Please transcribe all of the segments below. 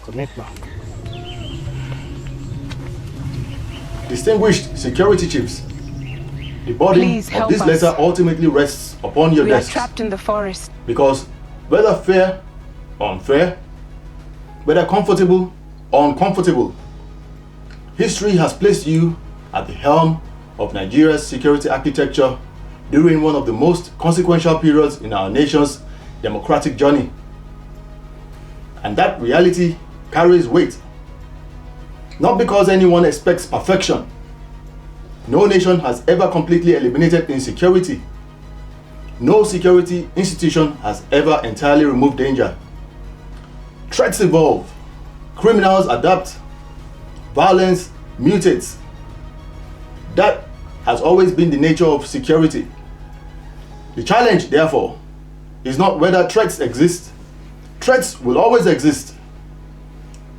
Connect now. Distinguished security chiefs, the burden of this letter ultimately rests upon your desks. We are trapped in the forest. Because whether fair or unfair, whether comfortable or uncomfortable, history has placed you at the helm of Nigeria's security architecture during one of the most consequential periods in our nation's democratic journey. And that reality carries weight. Not because anyone expects perfection. No nation has ever completely eliminated insecurity. No security institution has ever entirely removed danger. Threats evolve, criminals adapt, violence mutates. That has always been the nature of security. The challenge, therefore, is not whether threats exist. Threats will always exist.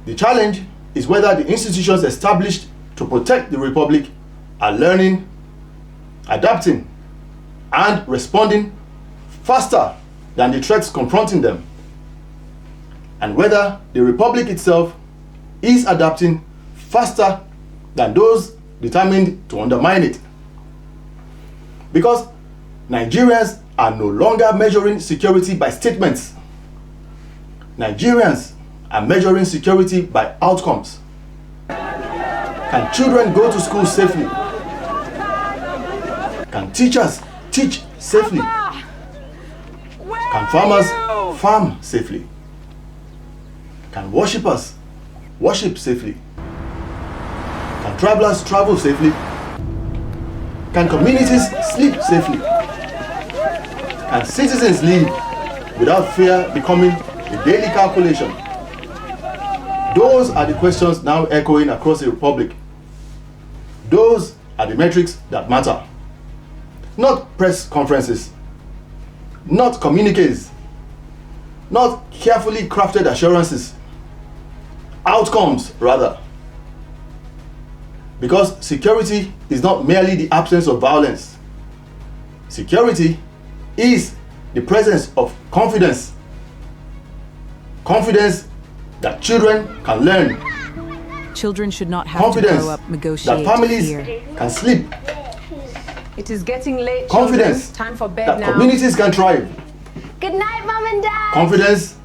The challenge is whether the institutions established to protect the Republic are learning, adapting, and responding faster than the threats confronting them, and whether the Republic itself is adapting faster than those determined to undermine it. Because Nigerians are no longer measuring security by statements. Nigerians are measuring security by outcomes. Can children go to school safely? Can teachers teach safely? Can farmers farm safely? Can worshippers worship safely? Can travelers travel safely? Can communities sleep safely? Can citizens live without fear becoming a daily calculation? Those are the questions now echoing across the Republic. Those are the metrics that matter. Not press conferences, not communiques, not carefully crafted assurances. Outcomes, rather. Because security is not merely the absence of violence. Security is the presence of confidence. Confidence that children can learn. Children should not have to grow up negotiating that families fear. can sleep. It is getting late. Confidence Time for bed that now. communities can thrive. Good night, Mom and Dad. Confidence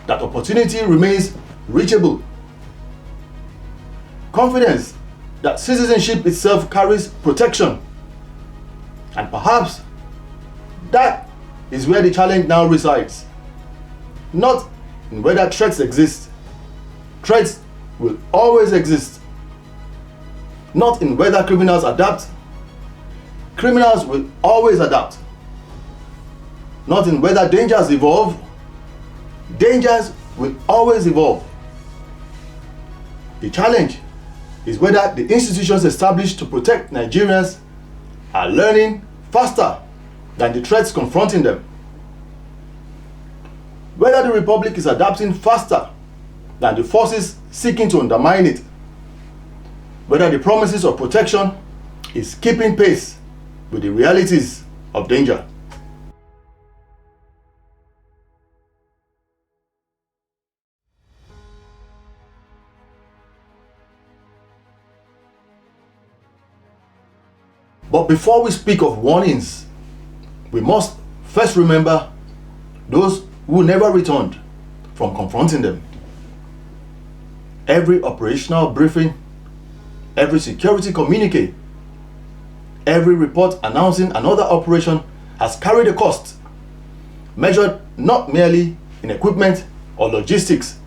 that opportunity remains reachable. Confidence that citizenship itself carries protection. And perhaps that is where the challenge now resides. Not in whether threats exist. Threats will always exist. Not in whether criminals adapt. Criminals will always adapt. Not in whether dangers evolve. Dangers will always evolve. The challenge is whether the institutions established to protect Nigerians are learning faster than the threats confronting them. Whether the Republic is adapting faster than the forces seeking to undermine it. Whether the promises of protection is keeping pace with the realities of danger. But before we speak of warnings, we must first remember those who never returned from confronting them. Every operational briefing, every security communique, every report announcing another operation has carried a cost, measured not merely in equipment or logistics,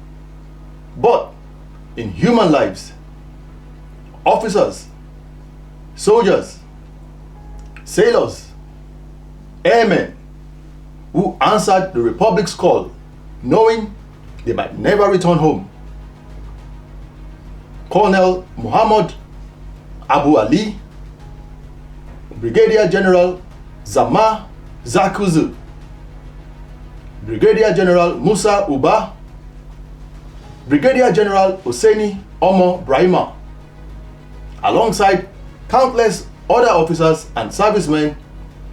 but in human lives. Officers, soldiers, sailors, airmen who answered the Republic's call, knowing they might never return home. Colonel Muhammad Abu Ali, Brigadier General Zama Zakuzu, Brigadier General Musa Uba, Brigadier General Hosseini Omo Brahima, alongside countless other officers and servicemen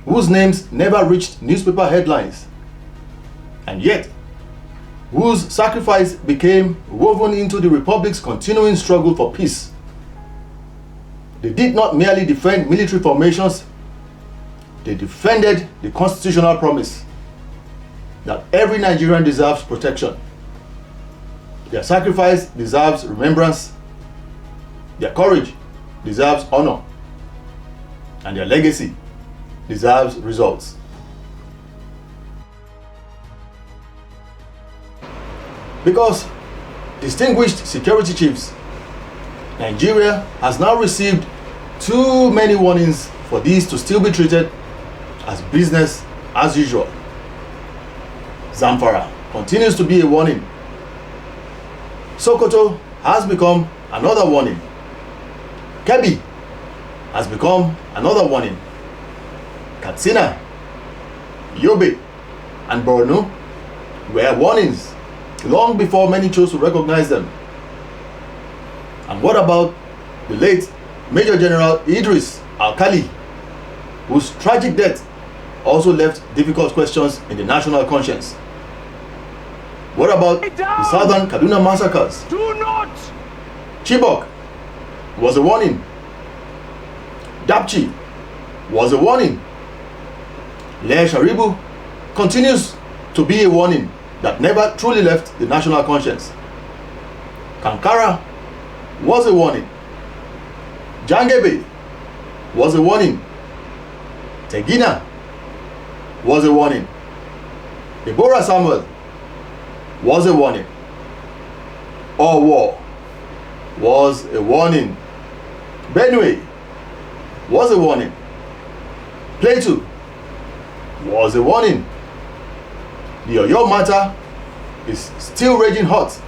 whose names never reached newspaper headlines. And yet, whose sacrifice became woven into the Republic's continuing struggle for peace. They did not merely defend military formations, they defended the constitutional promise that every Nigerian deserves protection. Their sacrifice deserves remembrance, their courage deserves honor, and their legacy deserves results. Because, distinguished security chiefs, Nigeria has now received too many warnings for these to still be treated as business as usual. Zamfara continues to be a warning. Sokoto has become another warning. Kebbi has become another warning. Katsina, Yobe, and Borno were warnings long before many chose to recognize them. And what about the late Major General Idris Alkali, whose tragic death also left difficult questions in the national conscience? What about the Southern Kaduna massacres? Do not! Chibok was a warning. Dapchi was a warning. Le Sharibu continues to be a warning that never truly left the national conscience. Kankara was a warning. Jangebe was a warning. Tegina was a warning. Deborah Samuel was a warning. Owo was a warning. Benue was a warning. Plateau was a warning. The Oyo matter is still raging hot,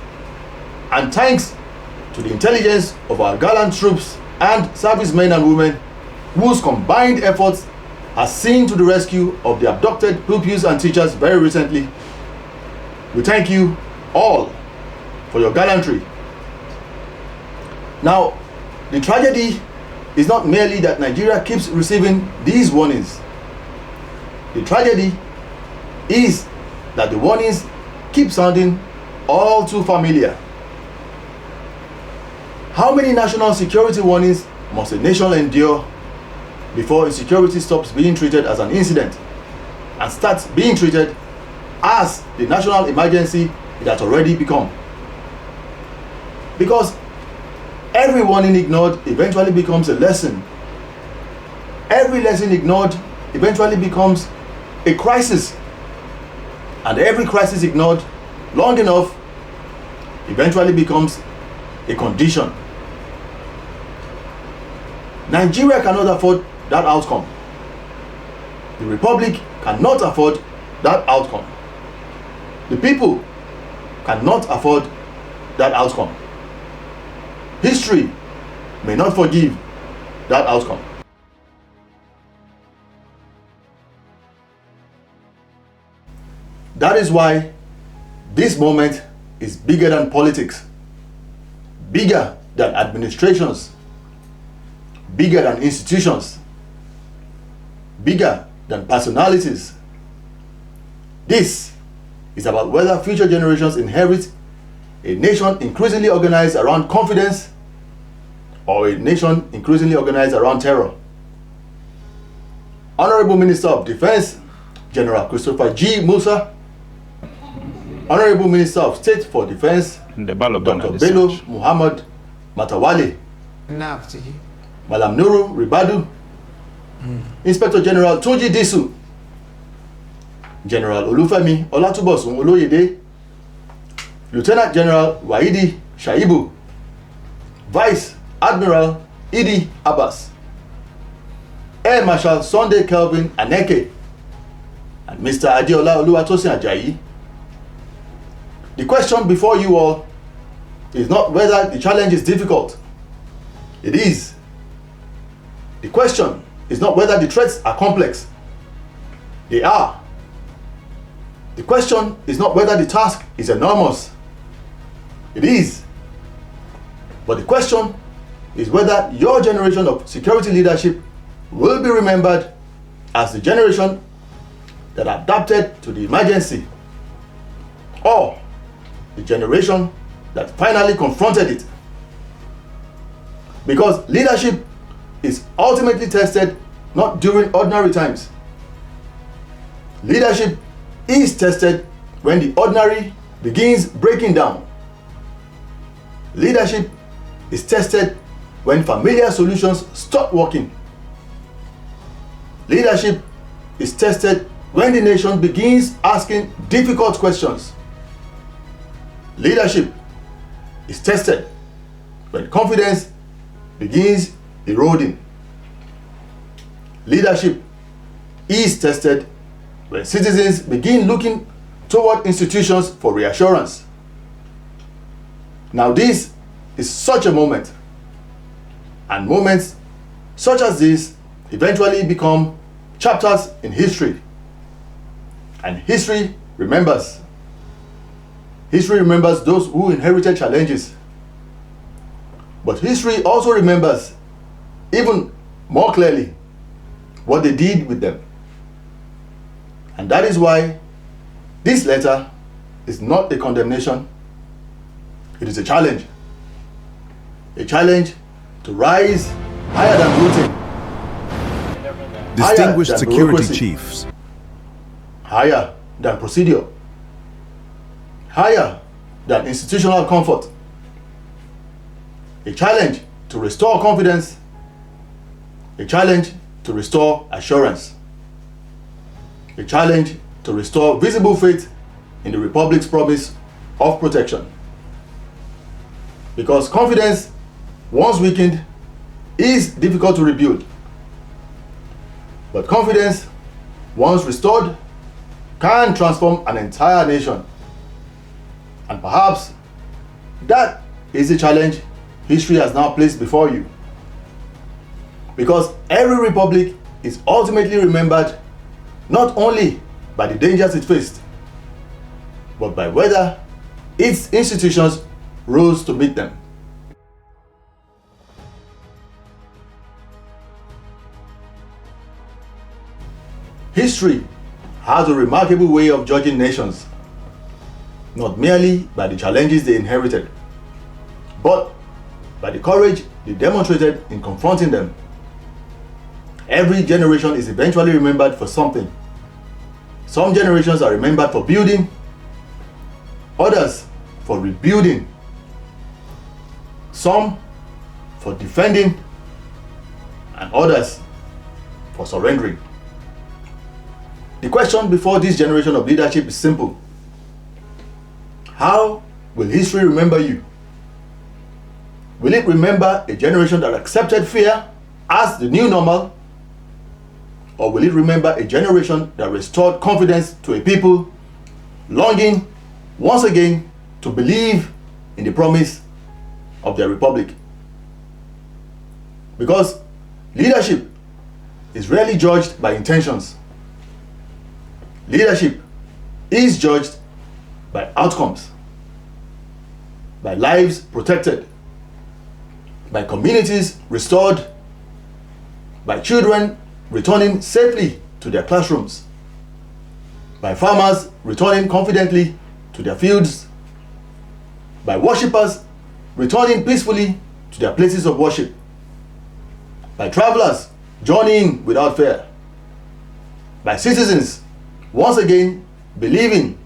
and thanks to the intelligence of our gallant troops and servicemen and women whose combined efforts has seen to the rescue of the abducted pupils and teachers very recently, we thank you all for your gallantry. Now, the tragedy is not merely that Nigeria keeps receiving these warnings. The tragedy is that the warnings keep sounding all too familiar. How many national security warnings must a nation endure before insecurity stops being treated as an incident and starts being treated as the national emergency it has already become? Because every warning ignored eventually becomes a lesson. Every lesson ignored eventually becomes a crisis. And every crisis ignored long enough eventually becomes a condition. Nigeria cannot afford that outcome. The Republic cannot afford that outcome. The people cannot afford that outcome. History may not forgive that outcome. That is why this moment is bigger than politics, bigger than administrations, bigger than institutions, bigger than personalities. This is about whether future generations inherit a nation increasingly organized around confidence or a nation increasingly organized around terror. Honorable Minister of Defense, General Christopher G. Musa, Honorable Minister of State for Defense, Dr. Bello Muhammad Matawale, Malam Nuru Ribadu, Inspector General Tunji Disu, General Olufemi Olatubosun Oloyede, Lieutenant General Waidi Shaibu, Vice Admiral Idi Abbas, Air Marshal Sunday Kelvin Aneke, and Mr. Adiola Oluwatosin Ajayi. The question before you all is not whether the challenge is difficult. It is. The question is not whether the threats are complex. They are. The question is not whether the task is enormous. It is. But the question is whether your generation of security leadership will be remembered as the generation that adapted to the emergency, or the generation that finally confronted it. Because leadership is ultimately tested not during ordinary times. Leadership is tested when the ordinary begins breaking down. Leadership is tested when familiar solutions stop working. Leadership is tested when the nation begins asking difficult questions. Leadership is tested when confidence begins eroding. Leadership is tested when citizens begin looking toward institutions for reassurance. Now this is such a moment, and moments such as this eventually become chapters in history. And history remembers. History remembers those who inherited challenges. But history also remembers, even more clearly, what they did with them. And that is why this letter is not a condemnation. It is a challenge. A challenge to rise higher than routine. Distinguished security chiefs. Higher than procedure. Higher than institutional comfort. A challenge to restore confidence. A challenge to restore assurance. A challenge to restore visible faith in the Republic's promise of protection. Because confidence, once weakened, is difficult to rebuild. But confidence, once restored, can transform an entire nation. And perhaps that is the challenge history has now placed before you. Because every republic is ultimately remembered not only by the dangers it faced, but by whether its institutions rose to meet them. History has a remarkable way of judging nations, not merely by the challenges they inherited, but by the courage they demonstrated in confronting them. Every generation is eventually remembered for something. Some generations are remembered for building, others for rebuilding, some for defending, and others for surrendering. The question before this generation of leadership is simple. How will history remember you? Will it remember a generation that accepted fear as the new normal? Or will it remember a generation that restored confidence to a people longing once again to believe in the promise of their republic? Because leadership is rarely judged by intentions. Leadership is judged by outcomes, by lives protected, by communities restored, by children returning safely to their classrooms, by farmers returning confidently to their fields, by worshippers returning peacefully to their places of worship, by travelers journeying without fear, by citizens once again believing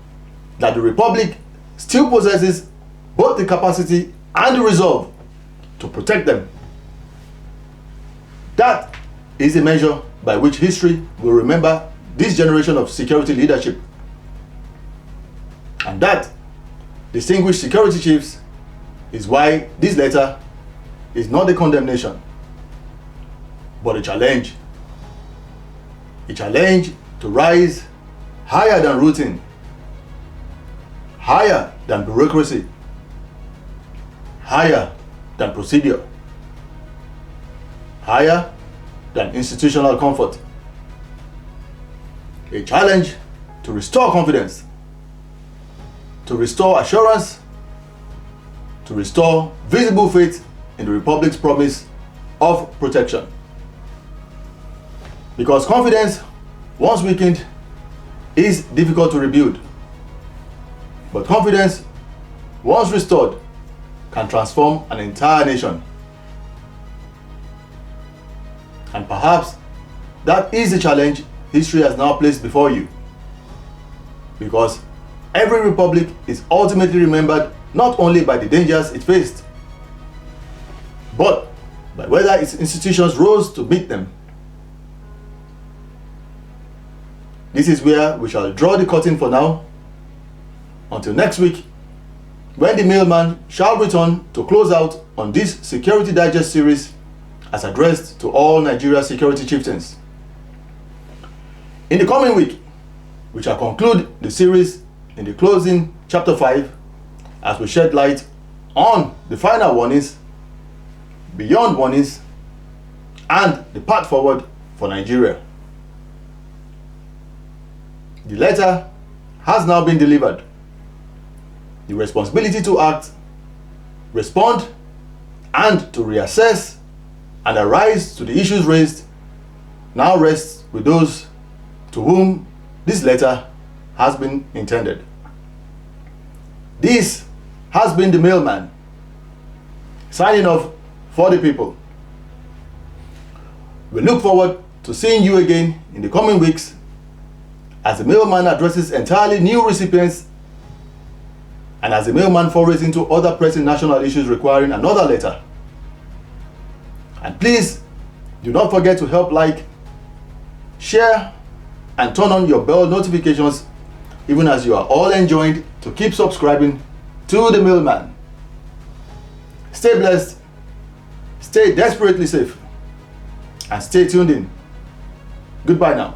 that the Republic still possesses both the capacity and the resolve to protect them. That is a measure by which history will remember this generation of security leadership. And that, distinguished security chiefs, is why this letter is not a condemnation, but a challenge. A challenge to rise higher than routine, higher than bureaucracy, higher than procedure, higher than institutional comfort. A challenge to restore confidence, to restore assurance, to restore visible faith in the Republic's promise of protection. Because confidence, once weakened, is difficult to rebuild. But confidence, once restored, can transform an entire nation. And perhaps that is the challenge history has now placed before you. Because every republic is ultimately remembered not only by the dangers it faced, but by whether its institutions rose to meet them. This is where we shall draw the curtain for now, until next week, when the mailman shall return to close out on this Security Digest series as addressed to all Nigeria security chieftains. In the coming week, we shall conclude the series in the closing chapter 5 as we shed light on the final warnings, beyond warnings, and the path forward for Nigeria. The letter has now been delivered. The responsibility to act, respond, and to reassess and arise to the issues raised now rests with those to whom this letter has been intended. This has been the mailman, signing off for the people. We look forward to seeing you again in the coming weeks as the mailman addresses entirely new recipients and as the mailman forays into other pressing national issues requiring another letter. And please do not forget to help like, share, and turn on your bell notifications, even as you are all enjoined to keep subscribing to the mailman. Stay blessed, stay desperately safe, and stay tuned in. Goodbye now.